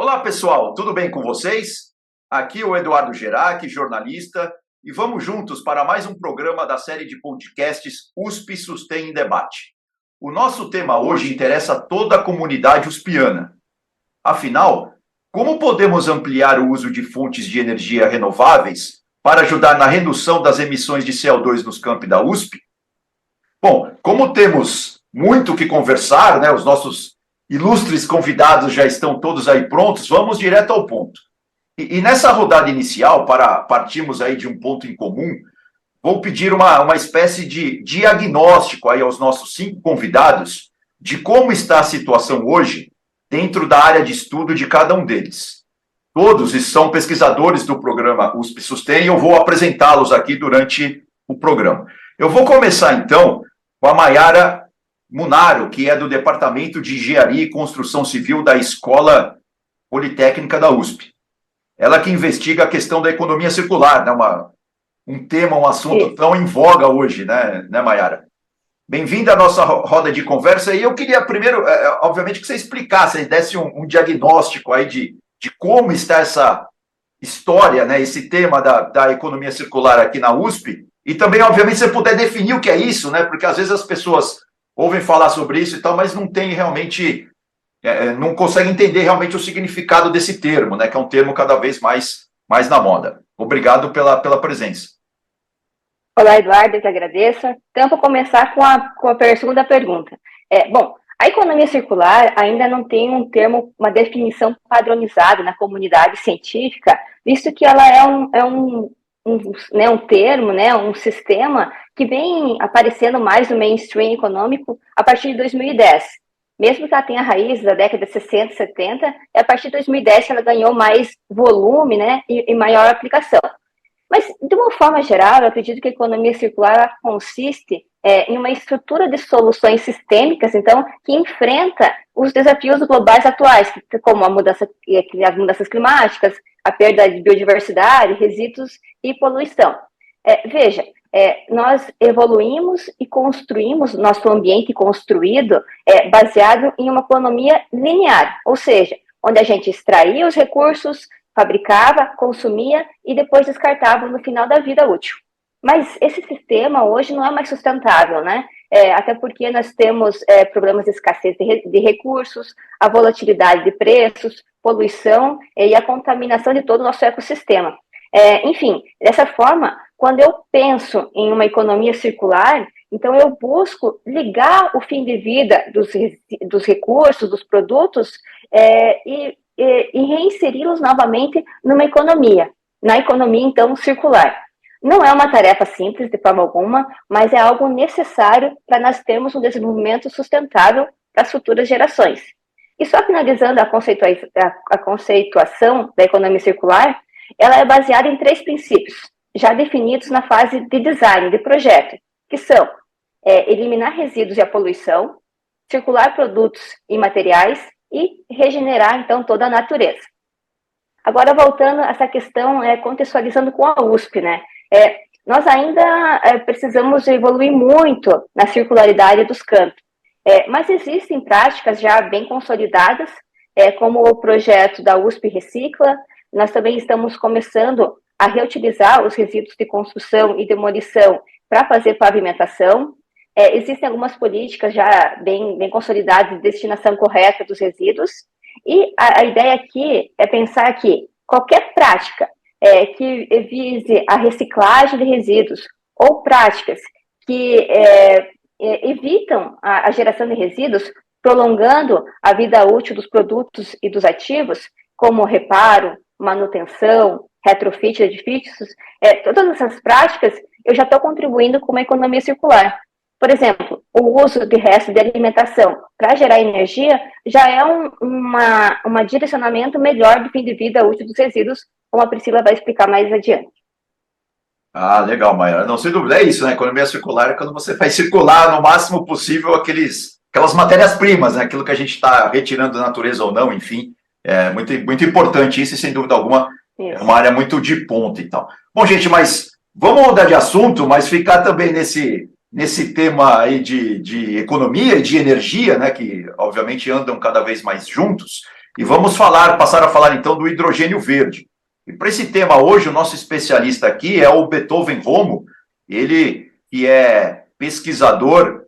Olá, pessoal, tudo bem com vocês? Aqui é o Eduardo Gerac, jornalista, e vamos juntos para mais um programa da série de podcasts USP Sustain em Debate. O nosso tema hoje interessa a toda a comunidade uspiana. Afinal, como podemos ampliar o uso de fontes de energia renováveis para ajudar na redução das emissões de CO2 nos campi da USP? Bom, como temos muito o que conversar, né, os nossos ilustres convidados já estão todos aí prontos, vamos direto ao ponto. E nessa rodada inicial, para partirmos aí de um ponto em comum, vou pedir uma espécie de diagnóstico aí aos nossos 5 convidados de como está a situação hoje dentro da área de estudo de cada um deles. Todos são pesquisadores do programa USP Sustain e eu vou apresentá-los aqui durante o programa. Eu vou começar, então, com a Mayara Munaro, que é do Departamento de Engenharia e Construção Civil da Escola Politécnica da USP. Ela que investiga a questão da economia circular, né? Um assunto tão em voga hoje, né, Mayara? Bem-vinda à nossa roda de conversa. E eu queria primeiro, obviamente, que você explicasse, desse um diagnóstico aí de como está essa história, né, esse tema da economia circular aqui na USP. E também, obviamente, se você puder definir o que é isso, né? Porque às vezes as pessoas ouvem falar sobre isso e tal, mas não tem realmente, não conseguem entender realmente o significado desse termo, né? Que é um termo cada vez mais na moda. Obrigado pela presença. Olá, Eduardo, eu que agradeço. Então, vou começar com a segunda pergunta. Bom, a economia circular ainda não tem um termo, uma definição padronizada na comunidade científica, visto que ela é um termo, né, um sistema que vem aparecendo mais no mainstream econômico a partir de 2010. Mesmo que ela tenha raiz da década de 60, 70, é a partir de 2010 que ela ganhou mais volume, né, e maior aplicação. Mas, de uma forma geral, eu acredito que a economia circular consiste em uma estrutura de soluções sistêmicas, então, que enfrenta os desafios globais atuais, como as mudanças climáticas, a perda de biodiversidade, resíduos e poluição. Veja, nós evoluímos e construímos nosso ambiente construído baseado em uma economia linear, ou seja, onde a gente extraía os recursos, fabricava, consumia e depois descartava no final da vida útil. Mas esse sistema hoje não é mais sustentável, né? Até porque nós temos problemas de escassez de recursos, a volatilidade de preços, poluição e a contaminação de todo o nosso ecossistema. Enfim, dessa forma, quando eu penso em uma economia circular, então eu busco ligar o fim de vida dos recursos, dos produtos, e reinseri-los novamente numa economia, na economia, então, circular. Não é uma tarefa simples, de forma alguma, mas é algo necessário para nós termos um desenvolvimento sustentável para as futuras gerações. E só finalizando a conceituação da economia circular, ela é baseada em 3 princípios, já definidos na fase de design, de projeto, que são eliminar resíduos e a poluição, circular produtos e materiais e regenerar, então, toda a natureza. Agora, voltando a essa questão, contextualizando com a USP, né? Nós ainda precisamos evoluir muito na circularidade dos campos, mas existem práticas já bem consolidadas, como o projeto da USP Recicla. Nós também estamos começando a reutilizar os resíduos de construção e demolição para fazer pavimentação. Existem algumas políticas já bem consolidadas de destinação correta dos resíduos, e a ideia aqui é pensar que qualquer prática que vise a reciclagem de resíduos ou práticas que evitam a geração de resíduos, prolongando a vida útil dos produtos e dos ativos, como reparo, manutenção, retrofit de edifícios, todas essas práticas eu já estou contribuindo com uma economia circular. Por exemplo, o uso de restos de alimentação para gerar energia já é um direcionamento melhor do fim de vida útil dos resíduos, como a Priscila vai explicar mais adiante. Ah, legal, Mayara. Não, sem dúvida, é isso, né? Economia circular é quando você faz circular no máximo possível aquelas matérias-primas, né? Aquilo que a gente está retirando da natureza ou não, enfim. É muito, muito importante isso e, sem dúvida alguma, é uma área muito de ponta e tal. Bom, gente, mas vamos mudar de assunto, mas ficar também nesse tema aí de economia e de energia, né, que obviamente andam cada vez mais juntos. E vamos passar a falar então do hidrogênio verde. E para esse tema hoje, o nosso especialista aqui é o Beethoven Romo, ele que é pesquisador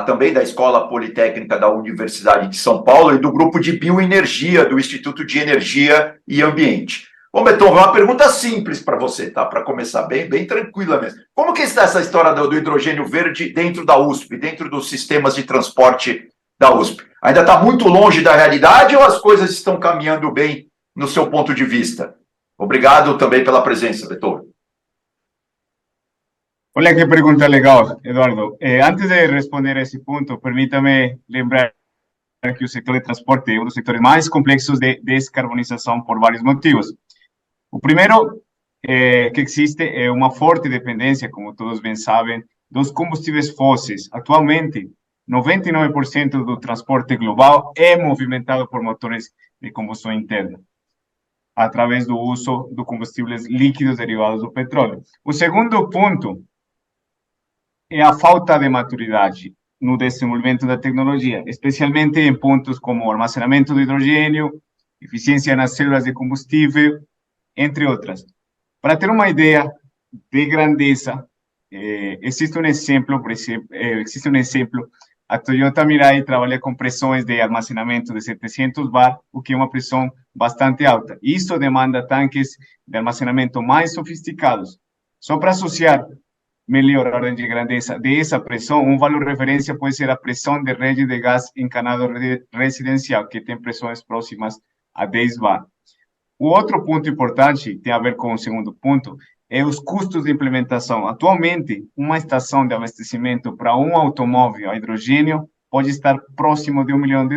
também da Escola Politécnica da Universidade de São Paulo e do grupo de bioenergia do Instituto de Energia e Ambiente. Bom, Beethoven, uma pergunta simples para você, tá? Para começar bem tranquila mesmo. Como que está essa história do hidrogênio verde dentro da USP, dentro dos sistemas de transporte da USP? Ainda está muito longe da realidade ou as coisas estão caminhando bem no seu ponto de vista? Obrigado também pela presença, Beethoven. Olha, qué pregunta legal, Eduardo. Antes de responder a ese punto, permítame lembrar que o sector de transporte é um dos sectores mais complexos de descarbonização por vários motivos. O primeiro que existe é uma forte dependência, como todos bem sabem, dos combustíveis fósseis. Atualmente, 99% do transporte global é movimentado por motores de combustão interna, através do uso de combustíveis líquidos derivados do petróleo. O segundo ponto é a falta de maturidade no desenvolvimento da tecnologia, especialmente em pontos como armazenamento do hidrogênio, eficiência nas células de combustível, entre outras. Para ter uma ideia de grandeza, existe um exemplo, por exemplo, a Toyota Mirai trabalha com pressões de armazenamento de 700 bar, o que é uma pressão bastante alta. Isso demanda tanques de armazenamento mais sofisticados. Só para associar melhor a ordem de grandeza dessa pressão, um valor de referência pode ser a pressão de rede de gás encanado residencial, que tem pressões próximas a 10 bar. O outro ponto importante, tem a ver com o segundo ponto, é os custos de implementação. Atualmente, uma estação de abastecimento para um automóvel a hidrogênio pode estar próximo de $1 milhão.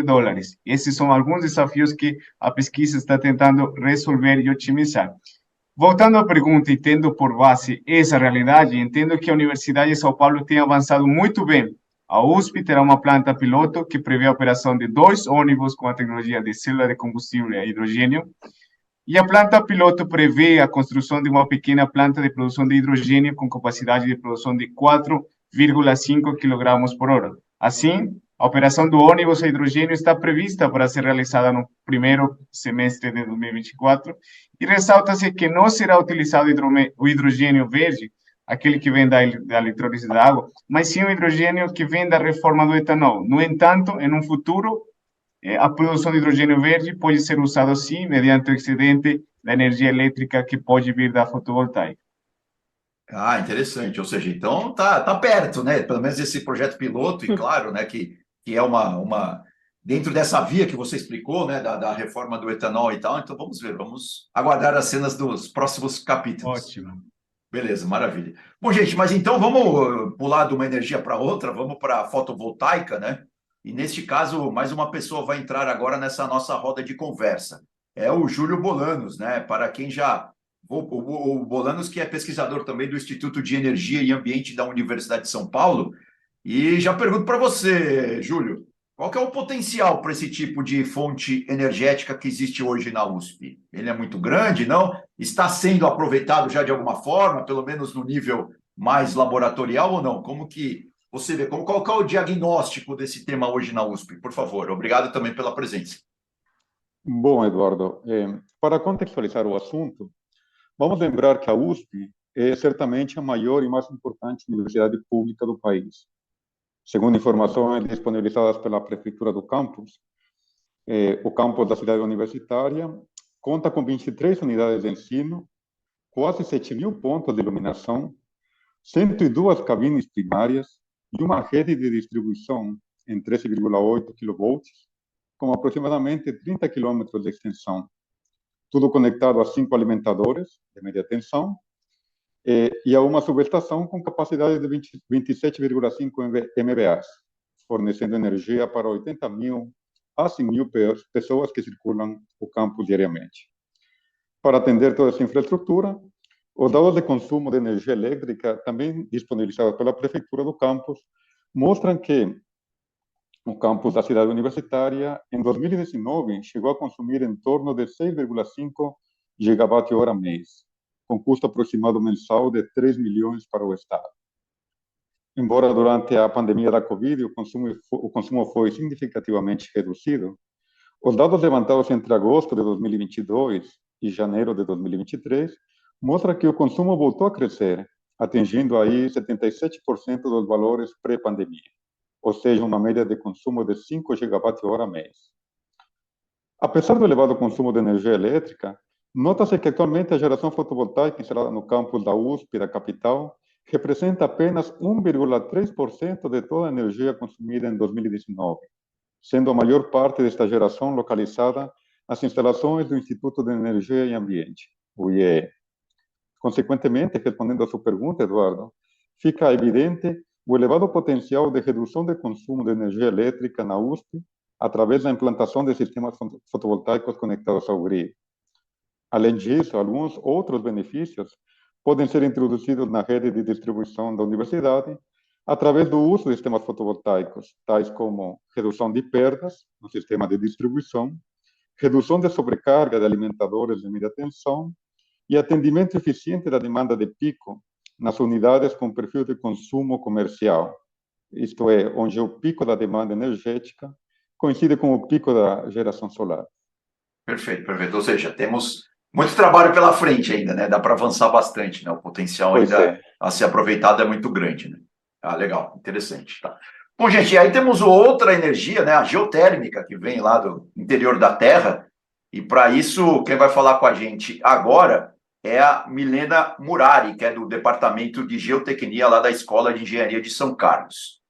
Esses são alguns desafios que a pesquisa está tentando resolver e otimizar. Voltando à pergunta e tendo por base essa realidade, entendo que a Universidade de São Paulo tem avançado muito bem. A USP terá uma planta piloto que prevê a operação de 2 ônibus com a tecnologia de célula de combustível a hidrogênio, e a planta piloto prevê a construção de uma pequena planta de produção de hidrogênio com capacidade de produção de 4,5 kg por hora. Assim, a operação do ônibus a hidrogênio está prevista para ser realizada no primeiro semestre de 2024 e ressalta-se que não será utilizado o hidrogênio verde, aquele que vem da eletrólise da água, mas sim o hidrogênio que vem da reforma do etanol. No entanto, em um futuro, a produção de hidrogênio verde pode ser usada sim mediante o excedente da energia elétrica que pode vir da fotovoltaica. Ah, interessante. Ou seja, então tá perto, né? Pelo menos esse projeto piloto, e claro, né, que é uma dentro dessa via que você explicou, né, da reforma do etanol e tal. Então vamos ver, vamos aguardar as cenas dos próximos capítulos. Ótimo. Beleza, maravilha. Bom, gente, mas então vamos pular de uma energia para outra, vamos para a fotovoltaica, né? E neste caso, mais uma pessoa vai entrar agora nessa nossa roda de conversa. É o Júlio Bolanos, né? Para quem já. O Bolanos, que é pesquisador também do Instituto de Energia e Ambiente da Universidade de São Paulo. E já pergunto para você, Júlio, qual que é o potencial para esse tipo de fonte energética que existe hoje na USP? Ele é muito grande, não? Está sendo aproveitado já de alguma forma, pelo menos no nível mais laboratorial ou não? Como que você vê? Qual que é o diagnóstico desse tema hoje na USP? Por favor, obrigado também pela presença. Bom, Eduardo, para contextualizar o assunto, vamos lembrar que a USP é certamente a maior e mais importante universidade pública do país. Segundo informações disponibilizadas pela Prefeitura do campus, o campus da cidade universitária conta com 23 unidades de ensino, quase 7.000 pontos de iluminação, 102 cabines primárias e uma rede de distribuição em 13,8 kV, com aproximadamente 30 quilômetros de extensão. Tudo conectado a 5 alimentadores de média tensão e a uma subestação com capacidade de 27,5 MVA, fornecendo energia para 80.000 a 100.000 pessoas que circulam o campus diariamente. Para atender toda essa infraestrutura, os dados de consumo de energia elétrica, também disponibilizados pela Prefeitura do campus, mostram que o campus da cidade universitária, em 2019, chegou a consumir em torno de 6,5 gigawatt-hora mês, com custo aproximado mensal de 3 milhões para o Estado. Embora durante a pandemia da Covid o consumo foi significativamente reduzido, Os dados levantados entre agosto de 2022 e janeiro de 2023 mostram que o consumo voltou a crescer, atingindo aí 77% dos valores pré-pandemia, ou seja, uma média de consumo de 5 gigawatt-hora mês. Apesar do elevado consumo de energia elétrica, nota-se que atualmente a geração fotovoltaica instalada no campus da USP da capital representa apenas 1,3% de toda a energia consumida em 2019, sendo a maior parte desta geração localizada nas instalações do Instituto de Energia e Ambiente, o IEE. Consequentemente, respondendo à sua pergunta, Eduardo, fica evidente o elevado potencial de redução de consumo de energia elétrica na USP através da implantação de sistemas fotovoltaicos conectados ao grid. Além disso, alguns outros benefícios podem ser introduzidos na rede de distribuição da universidade através do uso de sistemas fotovoltaicos, tais como redução de perdas no sistema de distribuição, redução de sobrecarga de alimentadores de média tensão e atendimento eficiente da demanda de pico nas unidades com perfil de consumo comercial, isto é, onde o pico da demanda energética coincide com o pico da geração solar. Perfeito, perfeito. Ou seja, temos muito trabalho pela frente ainda, né? Dá para avançar bastante, né? O potencial ainda a ser aproveitado é muito grande, né? Ah, legal, interessante. Tá. Bom, gente, aí temos outra energia, né? A geotérmica, que vem lá do interior da Terra. E para isso, quem vai falar com a gente agora é a Milena Murari, que é do Departamento de Geotecnia lá da Escola de Engenharia de São Carlos.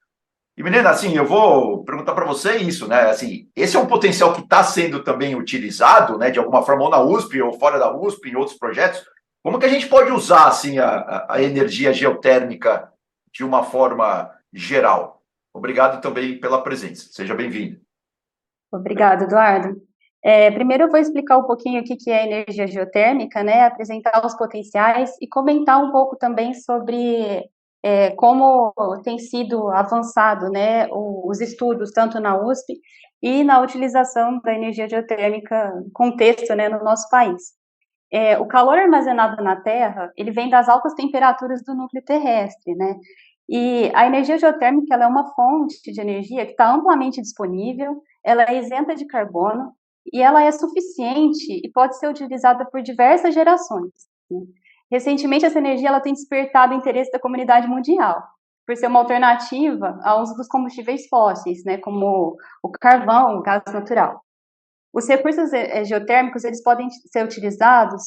E, Milena, assim, eu vou perguntar para você isso, né? Assim, esse é um potencial que está sendo também utilizado, né? De alguma forma, ou na USP, ou fora da USP, em outros projetos. Como que a gente pode usar, assim, a energia geotérmica de uma forma geral? Obrigado também pela presença. Seja bem-vindo. Obrigada, Eduardo. Primeiro eu vou explicar um pouquinho o que é energia geotérmica, né? Apresentar os potenciais e comentar um pouco também sobre como tem sido avançado, né, os estudos tanto na USP e na utilização da energia geotérmica em contexto, né, no nosso país. O calor armazenado na Terra, ele vem das altas temperaturas do núcleo terrestre, né? E a energia geotérmica, ela é uma fonte de energia que está amplamente disponível, ela é isenta de carbono e ela é suficiente e pode ser utilizada por diversas gerações, né? Recentemente, essa energia ela tem despertado o interesse da comunidade mundial, por ser uma alternativa ao uso dos combustíveis fósseis, né, como o carvão, o gás natural. Os recursos geotérmicos eles podem ser utilizados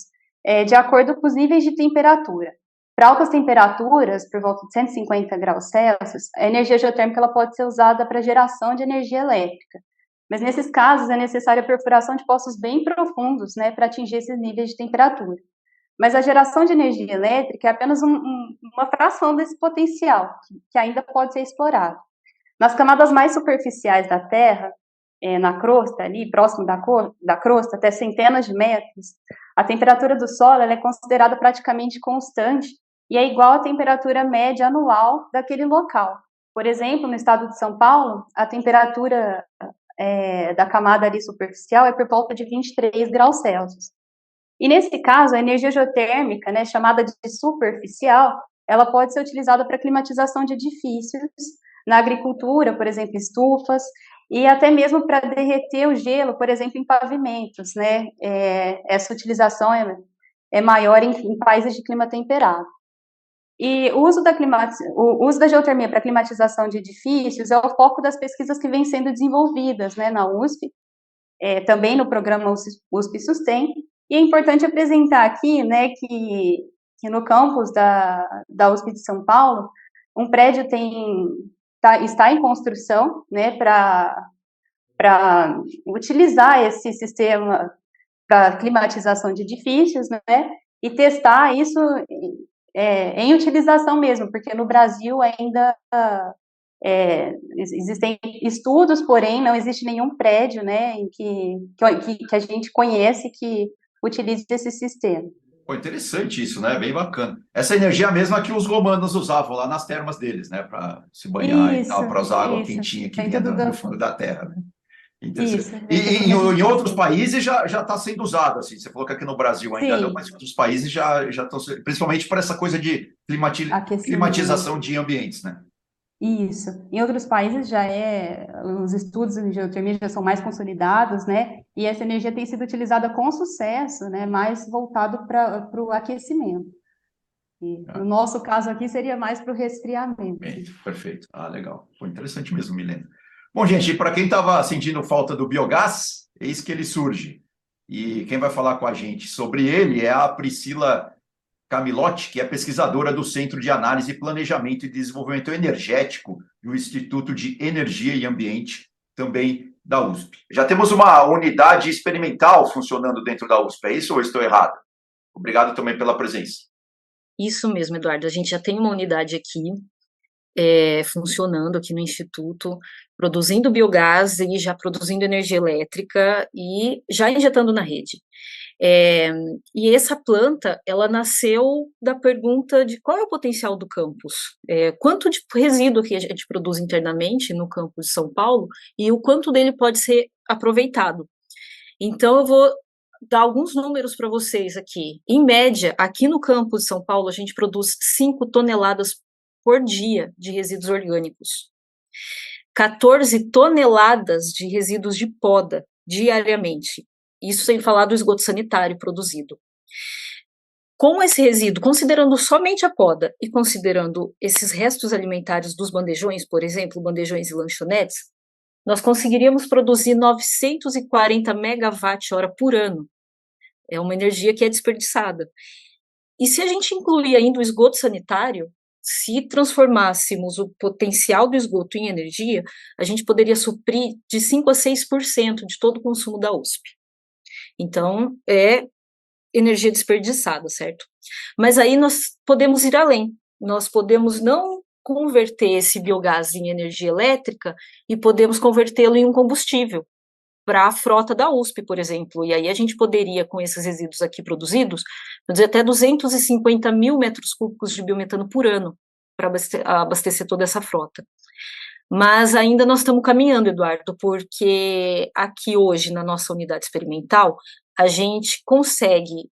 de acordo com os níveis de temperatura. Para altas temperaturas, por volta de 150 graus Celsius, a energia geotérmica ela pode ser usada para geração de energia elétrica. Mas, nesses casos, é necessária a perfuração de poços bem profundos, né, para atingir esses níveis de temperatura. Mas a geração de energia elétrica é apenas uma fração desse potencial, que ainda pode ser explorado. Nas camadas mais superficiais da Terra, na crosta, ali próximo da crosta, até centenas de metros, a temperatura do solo ela é considerada praticamente constante e é igual à temperatura média anual daquele local. Por exemplo, no estado de São Paulo, a temperatura da camada ali superficial é por volta de 23 graus Celsius. E nesse caso, a energia geotérmica, né, chamada de superficial, ela pode ser utilizada para climatização de edifícios, na agricultura, por exemplo, estufas, e até mesmo para derreter o gelo, por exemplo, em pavimentos, né? Essa utilização é maior em países de clima temperado. E o uso da geotermia para climatização de edifícios é o foco das pesquisas que vêm sendo desenvolvidas, né, na USP, também no programa USP Sustain. E é importante apresentar aqui, né, que no campus da USP de São Paulo, um prédio está em construção, né, para utilizar esse sistema para climatização de edifícios, né, e testar isso em utilização mesmo, porque no Brasil ainda existem estudos, porém não existe nenhum prédio, né, em que a gente conhece que utilize esse sistema. Pô, interessante isso, né? Bem bacana. Essa energia é a mesma que os romanos usavam lá nas termas deles, né? Para se banhar e tal, para usar água quentinha que vinha do fundo da terra, né? Interessante. E em outros países já está sendo usado, assim. Você falou que aqui no Brasil ainda não, mas em outros países já estão, principalmente para essa coisa de climatização de ambientes, né? Isso. Em outros países os estudos de geotermia já são mais consolidados, né? E essa energia tem sido utilizada com sucesso, né? Mais voltado para o aquecimento. E no nosso caso aqui seria mais para o resfriamento. Perfeito. Legal. Foi interessante mesmo, Milena. Bom, gente, para quem estava sentindo falta do biogás, eis que ele surge. E quem vai falar com a gente sobre ele é a Priscila Camilotti, que é pesquisadora do Centro de Análise, Planejamento e Desenvolvimento Energético do Instituto de Energia e Ambiente, também da USP. Já temos uma unidade experimental funcionando dentro da USP, é isso ou estou errado? Obrigado também pela presença. Isso mesmo, Eduardo. A gente já tem uma unidade aqui, funcionando aqui no Instituto, produzindo biogás e já produzindo energia elétrica e já injetando na rede. E essa planta, ela nasceu da pergunta de qual é o potencial do campus, quanto de resíduo que a gente produz internamente no campus de São Paulo e o quanto dele pode ser aproveitado. Então, eu vou dar alguns números para vocês aqui. Em média, aqui no campus de São Paulo, a gente produz 5 toneladas por dia de resíduos orgânicos. 14 toneladas de resíduos de poda diariamente. Isso sem falar do esgoto sanitário produzido. Com esse resíduo, considerando somente a poda e considerando esses restos alimentares dos bandejões, por exemplo, bandejões e lanchonetes, nós conseguiríamos produzir 940 megawatt-hora por ano. É uma energia que é desperdiçada. E se a gente incluir ainda o esgoto sanitário, se transformássemos o potencial do esgoto em energia, a gente poderia suprir de 5% a 6% de todo o consumo da USP. Então, é energia desperdiçada, certo? Mas aí nós podemos ir além. Nós podemos não converter esse biogás em energia elétrica e podemos convertê-lo em um combustível para a frota da USP, por exemplo. E aí a gente poderia, com esses resíduos aqui produzidos, produzir até 250 mil metros cúbicos de biometano por ano para abastecer toda essa frota. Mas ainda nós estamos caminhando, Eduardo, porque aqui hoje, na nossa unidade experimental, a gente consegue,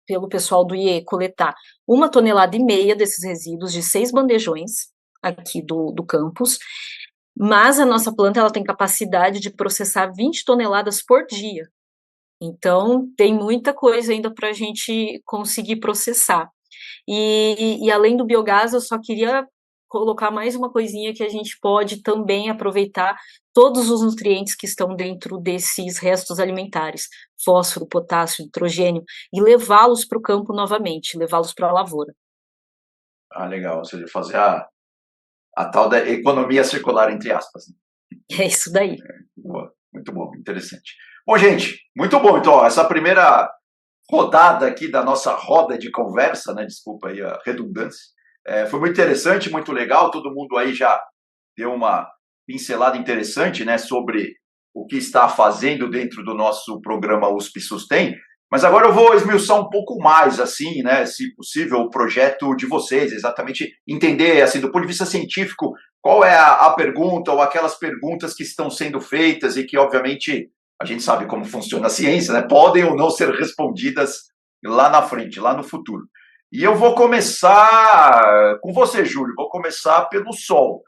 pelo pessoal do IE, coletar 1,5 tonelada desses resíduos de 6 bandejões aqui do campus, mas a nossa planta ela tem capacidade de processar 20 toneladas por dia. Então, tem muita coisa ainda para a gente conseguir processar. E além do biogás, eu só queria colocar mais uma coisinha que a gente pode também aproveitar todos os nutrientes que estão dentro desses restos alimentares, fósforo, potássio, nitrogênio, e levá-los para o campo novamente, levá-los para a lavoura. Legal, ou seja, fazer a tal da economia circular, entre aspas. É isso daí. Boa, muito bom, interessante. Bom, gente, muito bom. Então, essa primeira rodada aqui da nossa roda de conversa, né? Desculpa aí a redundância. Foi muito interessante, muito legal. Todo mundo aí já deu uma pincelada interessante, né? Sobre o que está fazendo dentro do nosso programa USP Sustem. Mas agora eu vou esmiuçar um pouco mais, assim, né? Se possível, o projeto de vocês, exatamente entender, assim, do ponto de vista científico, qual é a pergunta ou aquelas perguntas que estão sendo feitas e que, obviamente, a gente sabe como funciona a ciência, né? Podem ou não ser respondidas lá na frente, lá no futuro. E eu vou começar com você, Júlio, vou começar pelo Sol.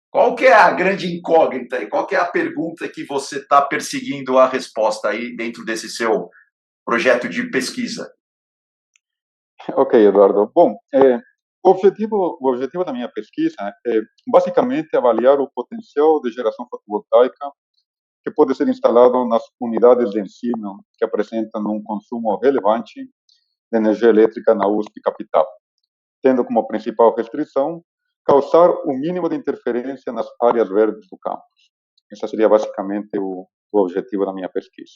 Qual que é a grande incógnita aí? Qual que é a pergunta que você está perseguindo a resposta aí dentro desse seu projeto de pesquisa? Ok, Eduardo. Bom, o objetivo da minha pesquisa é basicamente avaliar o potencial de geração fotovoltaica que pode ser instalado nas unidades de ensino que apresentam um consumo relevante de energia elétrica na USP Capital, tendo como principal restrição causar o mínimo de interferência nas áreas verdes do campus. Esse seria basicamente o objetivo da minha pesquisa.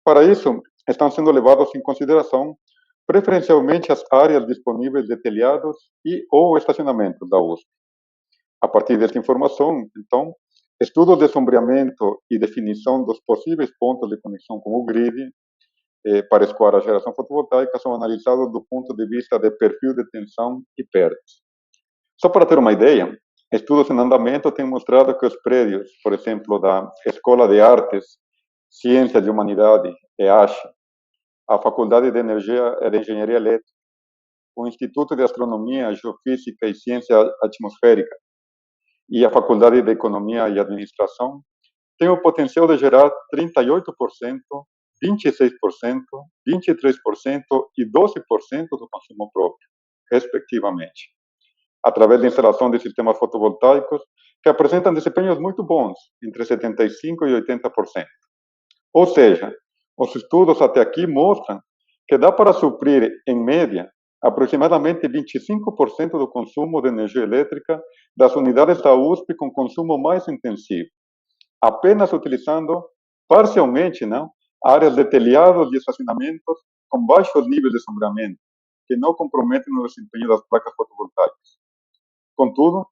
Para isso, estão sendo levados em consideração preferencialmente as áreas disponíveis de telhados e ou estacionamento da USP. A partir desta informação, então, estudos de sombreamento e definição dos possíveis pontos de conexão com o grid para escoar a geração fotovoltaica são analisados do ponto de vista de perfil de tensão e perdas. Só para ter uma ideia, estudos em andamento têm mostrado que os prédios, por exemplo, da Escola de Artes, Ciências de Humanidade, EASH, a Faculdade de Engenharia Elétrica, o Instituto de Astronomia, Geofísica e Ciência Atmosférica e a Faculdade de Economia e Administração, tem o potencial de gerar 38%, 26%, 23% e 12% do consumo próprio, respectivamente, através da instalação de sistemas fotovoltaicos que apresentam desempenhos muito bons, entre 75% e 80%. Ou seja, os estudos até aqui mostram que dá para suprir, em média, aproximadamente 25% do consumo de energia elétrica das unidades da USP com consumo mais intensivo, apenas utilizando parcialmente, não, áreas de telhados e estacionamentos com baixos níveis de sombreamento, que não comprometem o desempenho das placas fotovoltaicas. Contudo,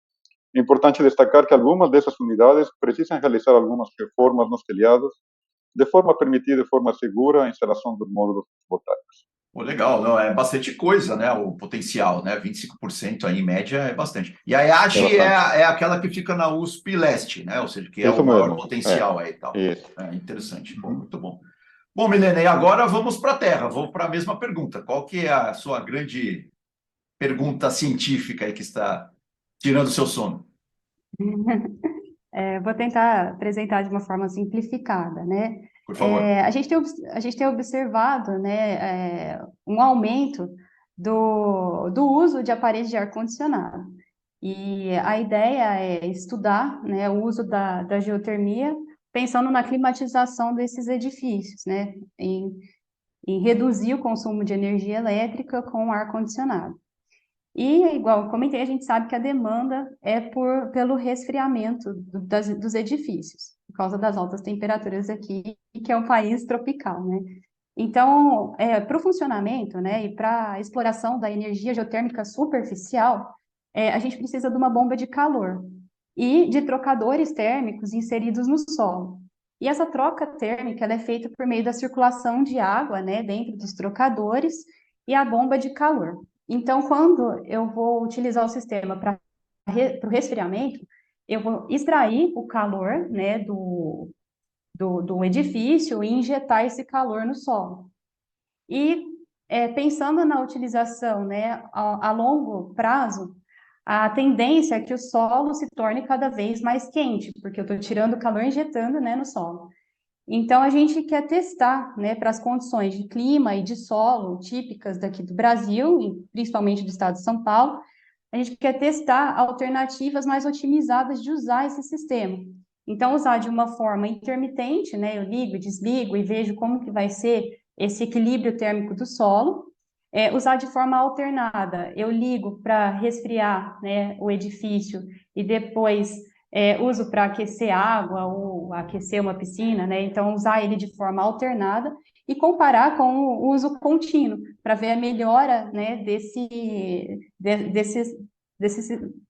é importante destacar que algumas dessas unidades precisam realizar algumas reformas nos telhados, de forma a permitir de forma segura a instalação dos módulos fotovoltaicos. Pô, legal, não, é bastante coisa, né? O potencial, né? 25% aí, em média é bastante. E a EAGE é aquela que fica na USP Leste, né? Ou seja, que é Isso o maior mesmo. potencial aí e tal. Isso. É interessante, bom, muito bom. Bom, Milena, e agora vamos para a Terra, vamos para a mesma pergunta. Qual que é a sua grande pergunta científica aí que está tirando o seu sono? Vou tentar apresentar de uma forma simplificada, né? Por favor. A gente tem observado, né, um aumento do uso de aparelhos de ar-condicionado. E a ideia é estudar, né, o uso da geotermia, pensando na climatização desses edifícios, né, em reduzir o consumo de energia elétrica com ar-condicionado. E, igual eu comentei, a gente sabe que a demanda é pelo resfriamento dos edifícios, por causa das altas temperaturas aqui, que é um país tropical, né? Então, para o funcionamento, né, e para a exploração da energia geotérmica superficial, a gente precisa de uma bomba de calor e de trocadores térmicos inseridos no solo. E essa troca térmica ela é feita por meio da circulação de água, né, dentro dos trocadores e a bomba de calor. Então, quando eu vou utilizar o sistema para o resfriamento, eu vou extrair o calor, né, do edifício e injetar esse calor no solo. E pensando na utilização, né, a longo prazo, a tendência é que o solo se torne cada vez mais quente, porque eu estou tirando o calor e injetando, né, no solo. Então, a gente quer testar, né, para as condições de clima e de solo típicas daqui do Brasil, e principalmente do estado de São Paulo, a gente quer testar alternativas mais otimizadas de usar esse sistema. Então, usar de uma forma intermitente, né, eu ligo e desligo e vejo como que vai ser esse equilíbrio térmico do solo. Usar de forma alternada, eu ligo para resfriar, né, o edifício e depois uso para aquecer água ou aquecer uma piscina, né? Então, usar ele de forma alternada e comparar com o uso contínuo, para ver a melhora, né, desse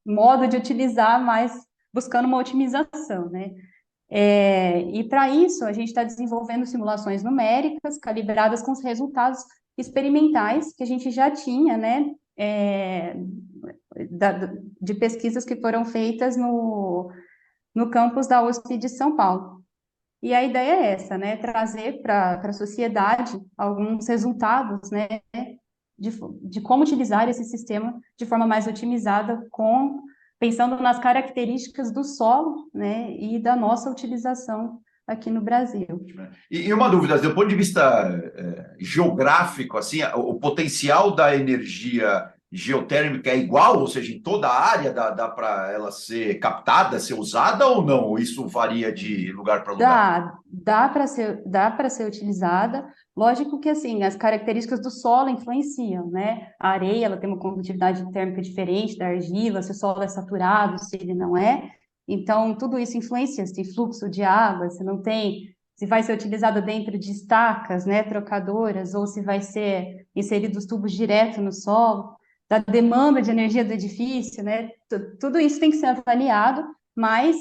modo de utilizar mais, buscando uma otimização, né? E para isso, a gente está desenvolvendo simulações numéricas calibradas com os resultados experimentais que a gente já tinha, né, de pesquisas que foram feitas no campus da USP de São Paulo. E a ideia é essa, né, trazer para a sociedade alguns resultados, né, de como utilizar esse sistema de forma mais otimizada, pensando nas características do solo, né, e da nossa utilização aqui no Brasil. E uma dúvida, do ponto de vista geográfico, assim, o potencial da energia geotérmica é igual, ou seja, em toda a área dá para ela ser captada, ser usada ou não? Isso varia de lugar para lugar? Dá para ser utilizada. Lógico que assim, as características do solo influenciam, né? A areia, ela tem uma condutividade térmica diferente da argila, se o solo é saturado, se ele não é. Então, tudo isso influencia, se tem fluxo de água, se não tem, se vai ser utilizado dentro de estacas, né, trocadoras, ou se vai ser inserido os tubos direto no solo, da demanda de energia do edifício, né? Tudo isso tem que ser avaliado, mas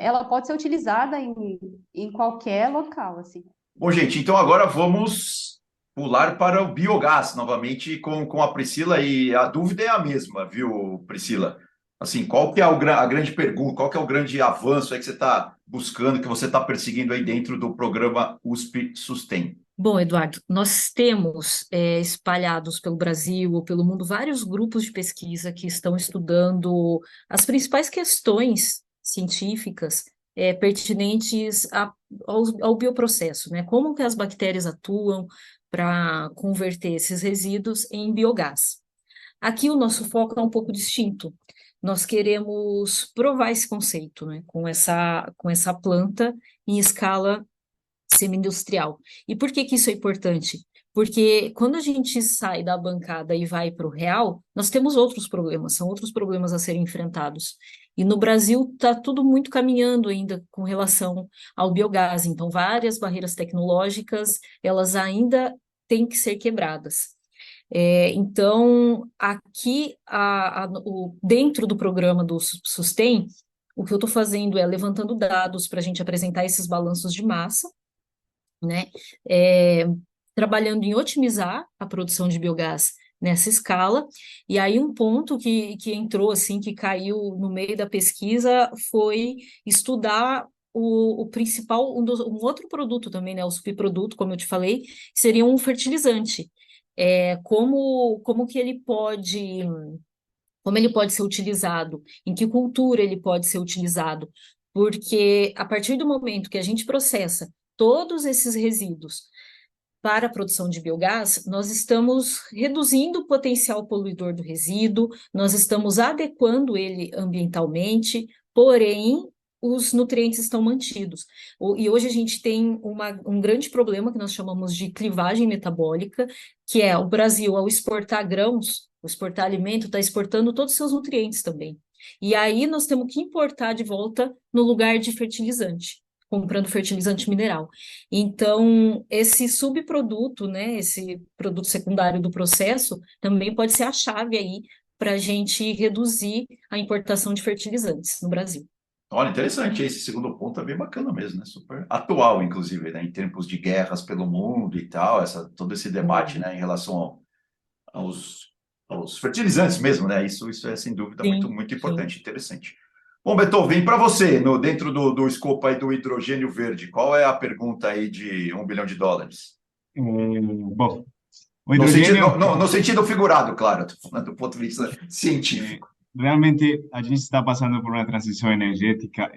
ela pode ser utilizada em qualquer local, assim. Bom, gente, então agora vamos pular para o biogás novamente com a Priscila, e a dúvida é a mesma, viu, Priscila? Assim, qual que é a grande pergunta, qual que é o grande avanço aí que você está buscando, que você está perseguindo aí dentro do programa USP Sustem? Bom, Eduardo, nós temos espalhados pelo Brasil ou pelo mundo vários grupos de pesquisa que estão estudando as principais questões científicas pertinentes ao bioprocesso, né? Como que as bactérias atuam para converter esses resíduos em biogás. Aqui o nosso foco é um pouco distinto. Nós queremos provar esse conceito, né? Com essa planta em escala semi-industrial. E por que que isso é importante? Porque quando a gente sai da bancada e vai para o real, nós temos outros problemas, são outros problemas a serem enfrentados. E no Brasil está tudo muito caminhando ainda com relação ao biogás, então várias barreiras tecnológicas, elas ainda têm que ser quebradas. Então, aqui, dentro do programa do Sustain, o que eu estou fazendo é levantando dados para a gente apresentar esses balanços de massa, né? Trabalhando em otimizar a produção de biogás nessa escala. E aí um ponto que entrou, assim, que caiu no meio da pesquisa foi estudar o principal, um outro produto também, né? O subproduto, como eu te falei, seria um fertilizante. Como que ele pode... Como ele pode ser utilizado, em que cultura ele pode ser utilizado, porque a partir do momento que a gente processa todos esses resíduos para a produção de biogás, nós estamos reduzindo o potencial poluidor do resíduo, nós estamos adequando ele ambientalmente, porém, os nutrientes estão mantidos. E hoje a gente tem um grande problema que nós chamamos de clivagem metabólica, que é o Brasil, ao exportar grãos, ao exportar alimento, está exportando todos os seus nutrientes também. E aí nós temos que importar de volta no lugar de fertilizante, comprando fertilizante mineral. Então, esse subproduto, né, esse produto secundário do processo, também pode ser a chave aí para a gente reduzir a importação de fertilizantes no Brasil. Olha, interessante, esse segundo ponto é bem bacana mesmo, né? Super atual, inclusive, né? Em tempos de guerras pelo mundo e tal, todo esse debate, né, em relação aos fertilizantes mesmo, né? Isso é, sem dúvida, Sim, muito sim. importante, interessante. Bom, Beethoven, para você, dentro do escopo aí do hidrogênio verde, qual é a pergunta aí de $1 bilhão? Bom, o hidrogênio... No sentido figurado, claro, estou falando do ponto de vista científico. Realmente, a gente está passando por uma transição energética.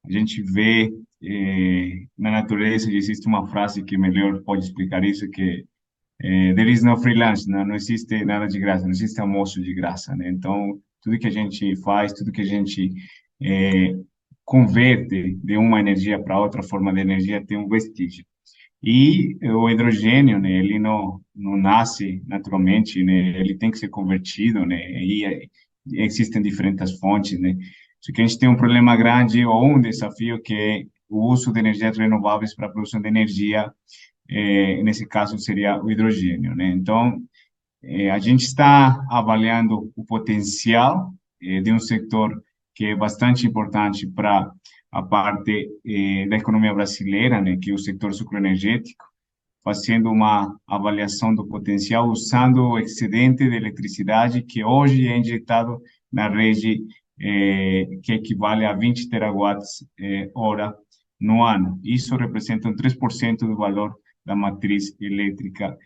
A gente vê na natureza, existe uma frase que melhor pode explicar isso, que there is no free lunch, não existe nada de graça, não existe almoço de graça, né? Então, tudo que a gente faz, tudo que a gente converte de uma energia para outra forma de energia tem um vestígio. E o hidrogênio, né, ele não nasce naturalmente, né, ele tem que ser convertido, né, e existem diferentes fontes, né. Só que a gente tem um problema grande ou um desafio que é o uso de energias renováveis para a produção de energia, nesse caso seria o hidrogênio, né. Então, a gente está avaliando o potencial de um setor que é bastante importante para a parte da economia brasileira, né, que é o setor sucroenergético, fazendo uma avaliação do potencial usando o excedente de eletricidade que hoje é injetado na rede, que equivale a 20 terawatts-hora no ano. Isso representa 3% do valor da matriz elétrica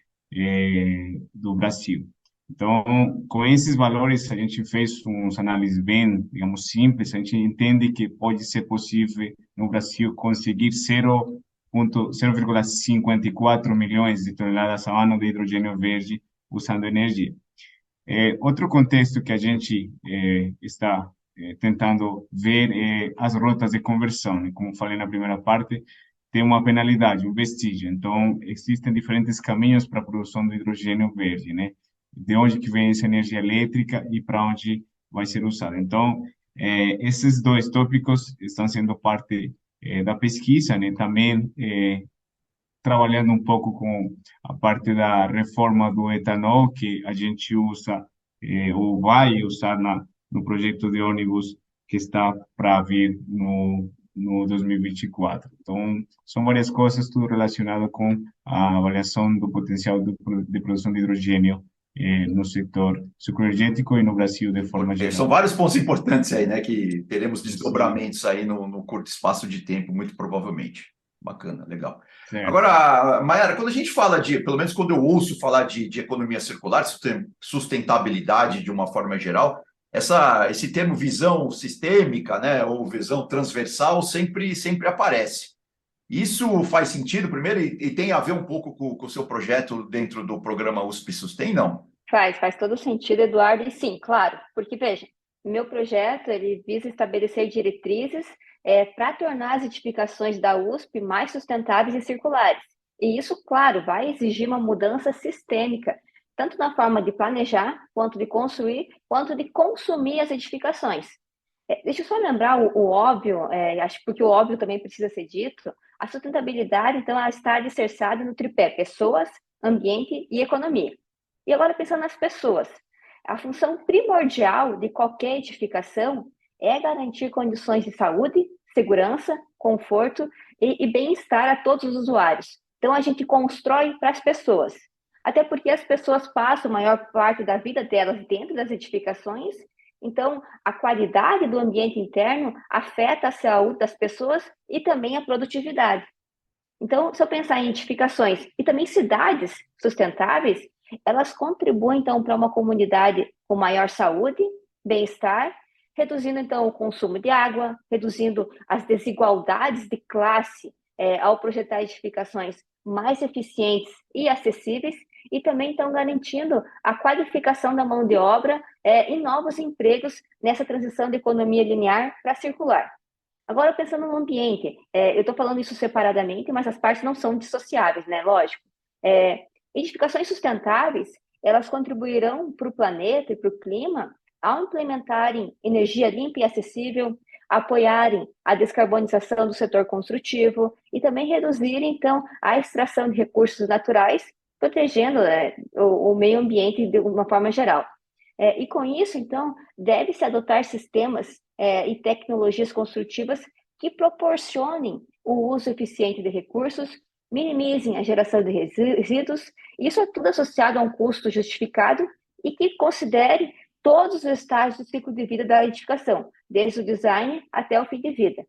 do Brasil. Então, com esses valores, a gente fez umas análises bem, digamos, simples. A gente entende que pode ser possível, no Brasil, conseguir 0,54 milhões de toneladas ao ano de hidrogênio verde usando energia. Outro contexto que a gente está tentando ver é as rotas de conversão, né? Como falei na primeira parte, tem uma penalidade, um vestígio. Então, existem diferentes caminhos para a produção do hidrogênio verde, né? De onde que vem essa energia elétrica e para onde vai ser usada. Então, esses dois tópicos estão sendo parte da pesquisa, né? Também trabalhando um pouco com a parte da reforma do etanol, que a gente usa ou vai usar no projeto de ônibus que está para vir no 2024. Então, são várias coisas, tudo relacionado com a avaliação do potencial de produção de hidrogênio no setor sucroenergético e no Brasil de forma geral. São vários pontos importantes aí, né, que teremos desdobramentos aí no curto espaço de tempo, muito provavelmente. Bacana, legal. Sim. Agora, Mayara, quando a gente fala pelo menos quando eu ouço falar de economia circular, sustentabilidade de uma forma geral, esse termo visão sistêmica, né, ou visão transversal sempre aparece. Isso faz sentido, primeiro, e tem a ver um pouco com o seu projeto dentro do programa USP Sustain, não? Faz todo sentido, Eduardo, e sim, claro, porque veja, meu projeto ele visa estabelecer diretrizes para tornar as edificações da USP mais sustentáveis e circulares. E isso, claro, vai exigir uma mudança sistêmica, tanto na forma de planejar, quanto de construir, quanto de consumir as edificações. Deixa eu só lembrar o óbvio, acho porque o óbvio também precisa ser dito, a sustentabilidade, então, ela está alicerçada no tripé pessoas, ambiente e economia. E agora, pensando nas pessoas, a função primordial de qualquer edificação é garantir condições de saúde, segurança, conforto e bem-estar a todos os usuários. Então, a gente constrói para as pessoas, até porque as pessoas passam a maior parte da vida delas dentro das edificações, então, a qualidade do ambiente interno afeta a saúde das pessoas e também a produtividade. Então, se eu pensar em edificações e também cidades sustentáveis, elas contribuem, então, para uma comunidade com maior saúde, bem-estar, reduzindo, então, o consumo de água, reduzindo as desigualdades de classe ao projetar edificações mais eficientes e acessíveis, e também estão garantindo a qualificação da mão de obra e novos empregos nessa transição de economia linear para circular. Agora, pensando no ambiente, eu estou falando isso separadamente, mas as partes não são dissociáveis, né? Lógico. Edificações sustentáveis, elas contribuirão para o planeta e para o clima ao implementarem energia limpa e acessível, apoiarem a descarbonização do setor construtivo e também reduzirem, então, a extração de recursos naturais, protegendo o meio ambiente de uma forma geral. E com isso, então, deve-se adotar sistemas e tecnologias construtivas que proporcionem o uso eficiente de recursos, minimizem a geração de resíduos, isso é tudo associado a um custo justificado e que considere todos os estágios do ciclo de vida da edificação, desde o design até o fim de vida.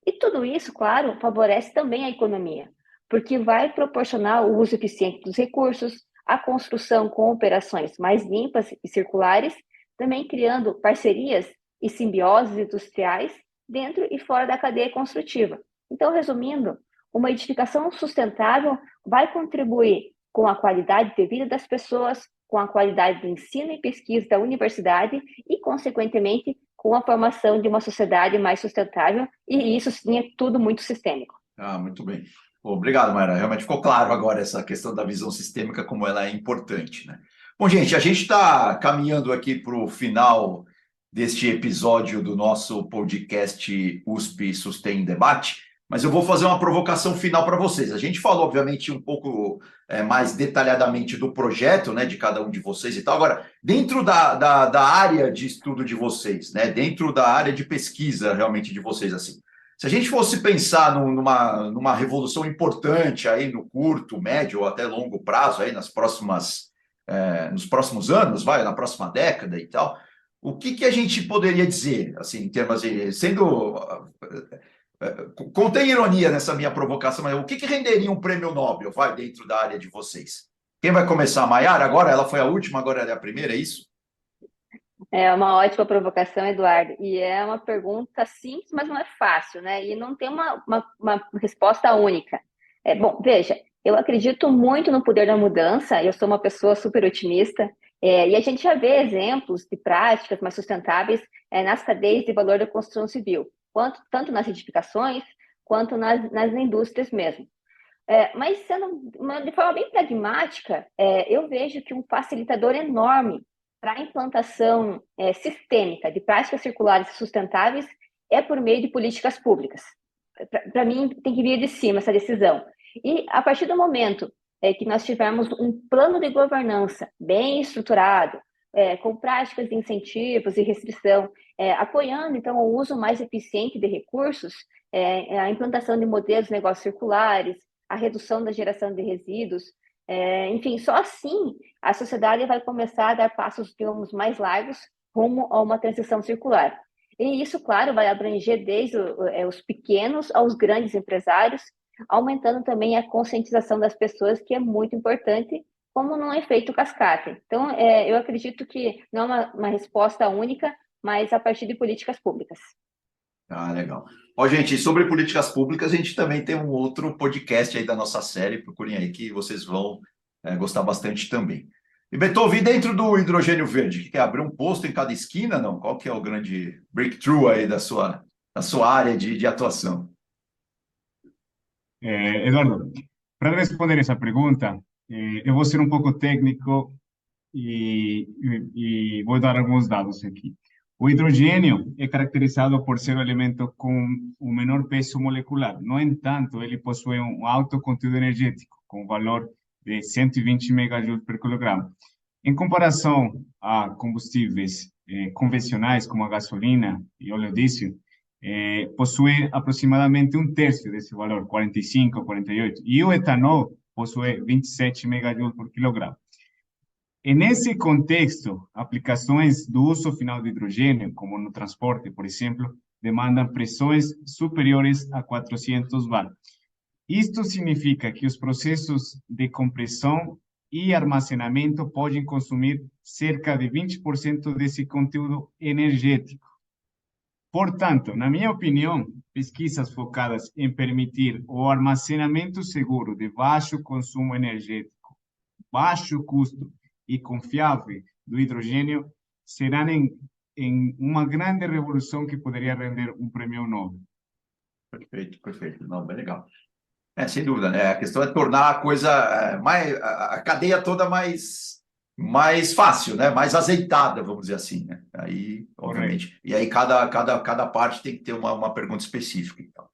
E tudo isso, claro, favorece também a economia, porque vai proporcionar o uso eficiente dos recursos, a construção com operações mais limpas e circulares, também criando parcerias e simbioses industriais dentro e fora da cadeia construtiva. Então, resumindo, uma edificação sustentável vai contribuir com a qualidade de vida das pessoas, com a qualidade de ensino e pesquisa da universidade e, consequentemente, com a formação de uma sociedade mais sustentável, e isso sim é tudo muito sistêmico. Muito bem. Obrigado, Mayara. Realmente ficou claro agora essa questão da visão sistêmica, como ela é importante, né? Bom, gente, a gente está caminhando aqui para o final deste episódio do nosso podcast USP Sustain Debate, mas eu vou fazer uma provocação final para vocês. A gente falou, obviamente, um pouco mais detalhadamente do projeto, né, de cada um de vocês e tal. Agora, dentro da área de estudo de vocês, né, dentro da área de pesquisa realmente de vocês, assim, se a gente fosse pensar numa revolução importante aí no curto, médio ou até longo prazo, aí nos próximos anos, na próxima década e tal, o que a gente poderia dizer, assim, em termos de, contém ironia nessa minha provocação, mas o que renderia um prêmio Nobel, dentro da área de vocês? Quem vai começar? A Mayara agora? Ela foi a última, agora ela é a primeira, é isso? É uma ótima provocação, Eduardo. E é uma pergunta simples, mas não é fácil, né? E não tem uma resposta única. Bom, veja, eu acredito muito no poder da mudança, eu sou uma pessoa super otimista, e a gente já vê exemplos de práticas mais sustentáveis nas cadeias de valor da construção civil, tanto nas edificações, quanto nas indústrias mesmo. Mas, de forma bem pragmática, eu vejo que um facilitador enorme para a implantação sistêmica de práticas circulares sustentáveis é por meio de políticas públicas. Para mim, tem que vir de cima essa decisão. E, a partir do momento que nós tivermos um plano de governança bem estruturado, com práticas de incentivos e restrição, apoiando, então, o uso mais eficiente de recursos, a implantação de modelos de negócios circulares, a redução da geração de resíduos, enfim, só assim a sociedade vai começar a dar passos, digamos, mais largos rumo a uma transição circular. E isso, claro, vai abranger desde os pequenos aos grandes empresários, aumentando também a conscientização das pessoas, que é muito importante, como num efeito cascata. Então, eu acredito que não é uma resposta única, mas a partir de políticas públicas. Ah, legal. Ó, gente, sobre políticas públicas, a gente também tem um outro podcast aí da nossa série, procurem aí que vocês vão gostar bastante também. E Beethoven, e dentro do hidrogênio verde, que quer abrir um posto em cada esquina, não? Qual que é o grande breakthrough aí da sua área de atuação? Eduardo, para responder essa pergunta, eu vou ser um pouco técnico e vou dar alguns dados aqui. O hidrogênio é caracterizado por ser um elemento com o menor peso molecular. No entanto, ele possui um alto conteúdo energético, com valor de 120 megajoules por quilograma. Em comparação a combustíveis convencionais, como a gasolina e óleo diesel, possui aproximadamente um terço desse valor, 45, 48. E o etanol possui 27 megajoules por quilograma. Nesse contexto, aplicações do uso final de hidrogênio, como no transporte, por exemplo, demandam pressões superiores a 400 bar. Isto significa que os processos de compressão e armazenamento podem consumir cerca de 20% desse conteúdo energético. Portanto, na minha opinião, pesquisas focadas em permitir o armazenamento seguro de baixo consumo energético, baixo custo e confiável do hidrogênio serão em uma grande revolução que poderia render um prêmio Nobel. Perfeito, perfeito. Não, bem legal. Sem dúvida, né? A questão é tornar a coisa a cadeia toda mais fácil, né? Mais azeitada, vamos dizer assim, né? Aí, obviamente. Correto. E aí cada parte tem que ter uma pergunta específica. Então.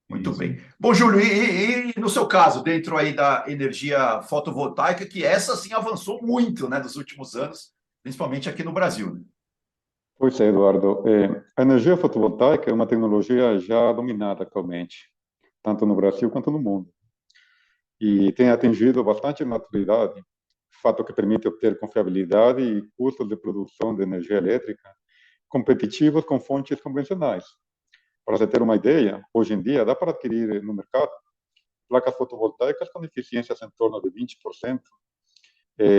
Muito bem. Bom, Júlio, e no seu caso, dentro aí da energia fotovoltaica, que essa sim avançou muito, né, nos últimos anos, principalmente aqui no Brasil, né? Pois é, Eduardo. A energia fotovoltaica é uma tecnologia já dominada atualmente, tanto no Brasil quanto no mundo. E tem atingido bastante maturidade, fato que permite obter confiabilidade e custos de produção de energia elétrica competitivos com fontes convencionais. Para você ter uma ideia, hoje em dia dá para adquirir no mercado placas fotovoltaicas com eficiências em torno de 20%,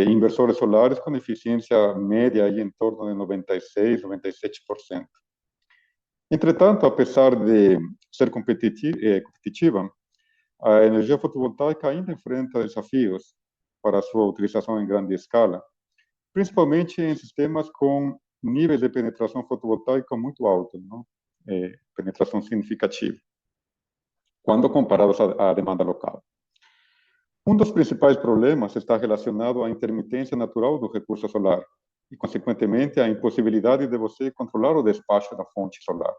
inversores solares com eficiência média aí em torno de 96%, 97%. Entretanto, apesar de ser competitiva, a energia fotovoltaica ainda enfrenta desafios para sua utilização em grande escala, principalmente em sistemas com níveis de penetração fotovoltaica muito altos, não? Penetração significativa, quando comparados à demanda local. Um dos principais problemas está relacionado à intermitência natural do recurso solar e, consequentemente, à impossibilidade de você controlar o despacho da fonte solar.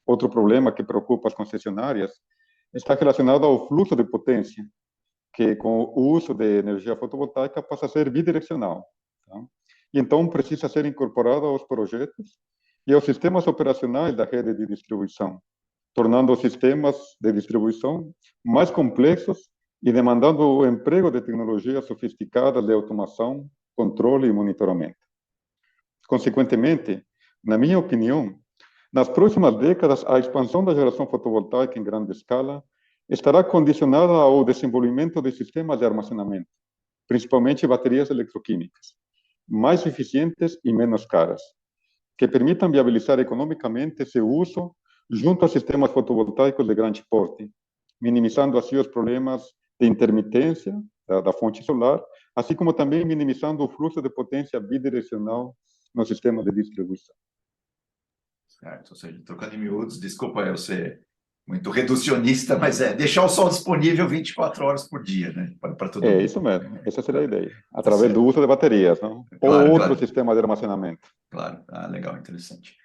Outro problema que preocupa as concessionárias está relacionado ao fluxo de potência, que com o uso de energia fotovoltaica passa a ser bidirecional. Tá? E então precisa ser incorporado aos projetos e aos sistemas operacionais da rede de distribuição, tornando os sistemas de distribuição mais complexos e demandando o emprego de tecnologias sofisticadas de automação, controle e monitoramento. Consequentemente, na minha opinião, nas próximas décadas, a expansão da geração fotovoltaica em grande escala estará condicionada ao desenvolvimento de sistemas de armazenamento, principalmente baterias eletroquímicas, mais eficientes e menos caras, que permitam viabilizar economicamente seu uso junto a sistemas fotovoltaicos de grande porte, minimizando assim os problemas de intermitência da fonte solar, assim como também minimizando o fluxo de potência bidirecional no sistema de distribuição. Certo, ou seja, trocando em miúdos, desculpa eu ser muito reducionista, mas deixar o sol disponível 24 horas por dia, né? Para todo mundo. Isso mesmo, essa seria a ideia, através do uso de baterias, não? Claro, ou outro sistema de armazenamento. Claro, legal, interessante.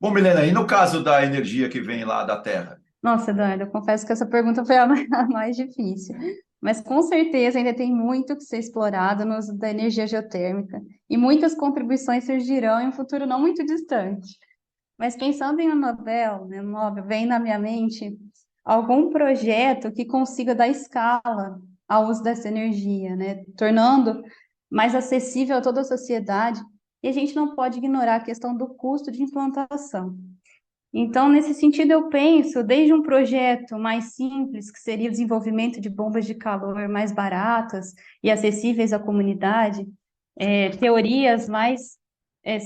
Bom, Milena, e no caso da energia que vem lá da Terra? Nossa, Eduardo, eu confesso que essa pergunta foi a mais difícil. Mas com certeza ainda tem muito que ser explorado no uso da energia geotérmica e muitas contribuições surgirão em um futuro não muito distante. Mas pensando em um Nobel, vem na minha mente algum projeto que consiga dar escala ao uso dessa energia, né? Tornando mais acessível a toda a sociedade. E a gente não pode ignorar a questão do custo de implantação. Então, nesse sentido, eu penso, desde um projeto mais simples, que seria o desenvolvimento de bombas de calor mais baratas e acessíveis à comunidade, teorias mais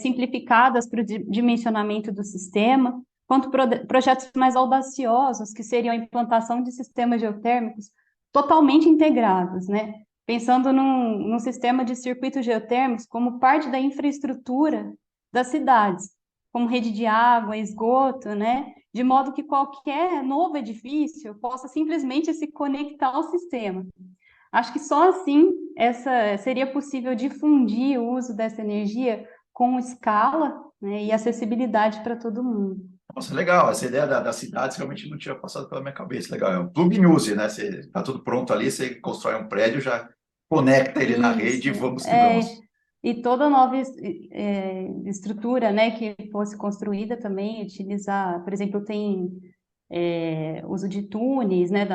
simplificadas para o dimensionamento do sistema, quanto projetos mais audaciosos, que seriam a implantação de sistemas geotérmicos totalmente integrados, né? Pensando num sistema de circuitos geotérmicos como parte da infraestrutura das cidades, como rede de água, esgoto, né? De modo que qualquer novo edifício possa simplesmente se conectar ao sistema. Acho que só assim seria possível difundir o uso dessa energia com escala, né, e acessibilidade para todo mundo. Nossa, legal. Essa ideia das cidades realmente não tinha passado pela minha cabeça. Legal. É um plug use, né? Você está tudo pronto ali, você constrói um prédio, já conecta ele na rede e vamos que vamos. E toda nova estrutura, né, que fosse construída também, utilizar, por exemplo, tem uso de túneis, né,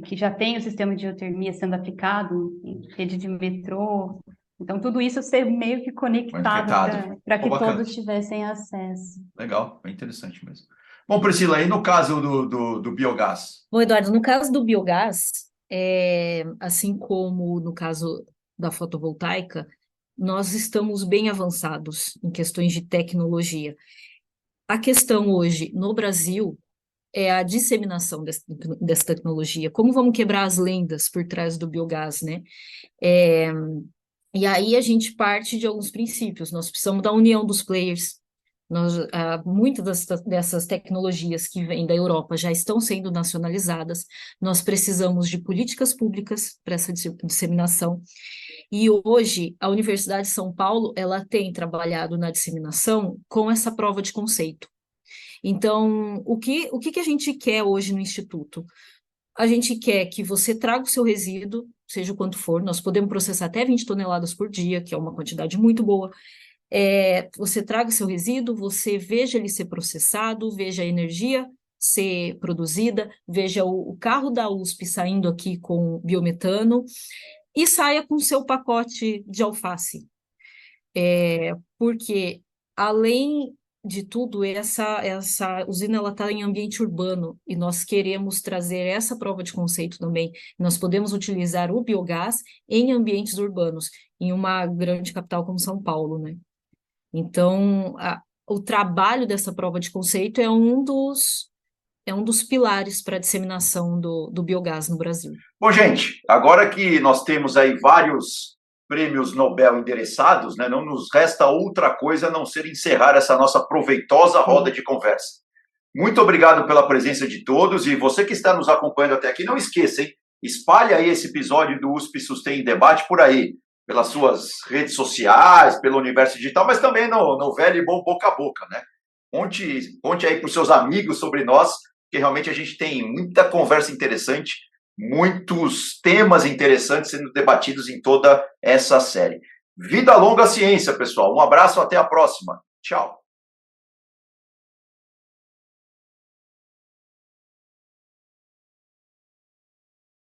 que já tem o sistema de geotermia sendo aplicado em rede de metrô. Então, tudo isso ser meio que conectado para que todos tivessem acesso. Legal, bem interessante mesmo. Bom, Priscila, aí no caso do biogás? Bom, Eduardo, no caso do biogás, assim como no caso da fotovoltaica, nós estamos bem avançados em questões de tecnologia. A questão hoje no Brasil é a disseminação dessa tecnologia. Como vamos quebrar as lendas por trás do biogás, né? E aí a gente parte de alguns princípios. Nós precisamos da união dos players. Muitas dessas tecnologias que vêm da Europa já estão sendo nacionalizadas. Nós precisamos de políticas públicas para essa disseminação. E hoje, a Universidade de São Paulo, ela tem trabalhado na disseminação com essa prova de conceito. Então, o que a gente quer hoje no Instituto? A gente quer que você traga o seu resíduo, seja o quanto for, nós podemos processar até 20 toneladas por dia, que é uma quantidade muito boa. Você traga o seu resíduo, você veja ele ser processado, veja a energia ser produzida, veja o carro da USP saindo aqui com biometano e saia com o seu pacote de alface. Porque, além de tudo, essa usina ela está em ambiente urbano e nós queremos trazer essa prova de conceito também. Nós podemos utilizar o biogás em ambientes urbanos, em uma grande capital como São Paulo, né? Então, o trabalho dessa prova de conceito é um dos pilares para a disseminação do biogás no Brasil. Bom, gente, agora que nós temos aí vários prêmios Nobel endereçados, né, não nos resta outra coisa a não ser encerrar essa nossa proveitosa roda de conversa. Muito obrigado pela presença de todos e você que está nos acompanhando até aqui, não esqueça, hein? Espalhe aí esse episódio do USP Sustain em Debate por aí, pelas suas redes sociais, pelo universo digital, mas também no velho e bom boca a boca, né? Conte aí para os seus amigos sobre nós, porque realmente a gente tem muita conversa interessante, muitos temas interessantes sendo debatidos em toda essa série. Vida longa à ciência, pessoal. Um abraço, até a próxima. Tchau.